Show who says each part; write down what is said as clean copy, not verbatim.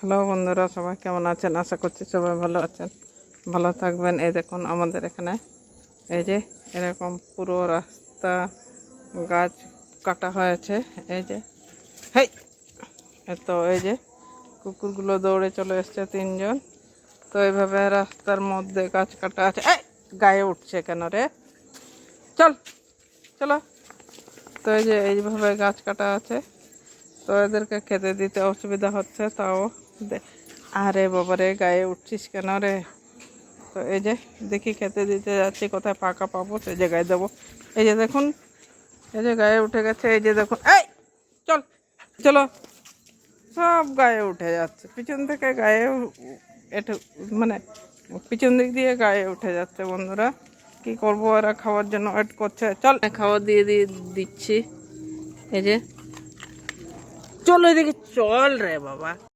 Speaker 1: Hello বন্ধুরা, সবাই কেমন আছেন? আশা করছি সবাই ভালো আছেন, ভালো থাকবেন। এই দেখুন আমাদের এখানে এই যে এরকম পুরো রাস্তা গাছ কাটা হয়েছে। এই যে হেই, তো এই যে কুকুরগুলো দৌড়ে চলে এসছে তিনজন। তো এইভাবে রাস্তার মধ্যে গাছ কাটা আছে। এই গায়ে উঠছে কেন রে? চল চলো। তো এই যে এইভাবে গাছ কাটা আছে। তো এদেরকে খেতে দিতে অসুবিধা হচ্ছে, তাও আরে বাবারে গায়ে উঠছিস কেন রে? তো এই যে দেখি খেতে দিতে যাচ্ছি, কোথায় ফাঁকা পাবো সেই জায়গায় দেবো। এই যে দেখুন, এই যে গায়ে উঠে গেছে। এই যে দেখুন, এই চল চলো, সব গায়ে উঠে যাচ্ছে পিছন থেকে। গায়ে এটা মানে পিছন দিক দিয়ে গায়ে উঠে যাচ্ছে। বন্ধুরা কি করবো, এরা খাওয়ার জন্য ওয়েট করছে। চল খাবার দিয়ে দিচ্ছি। এই যে চল এদিকে চল রে বাবা।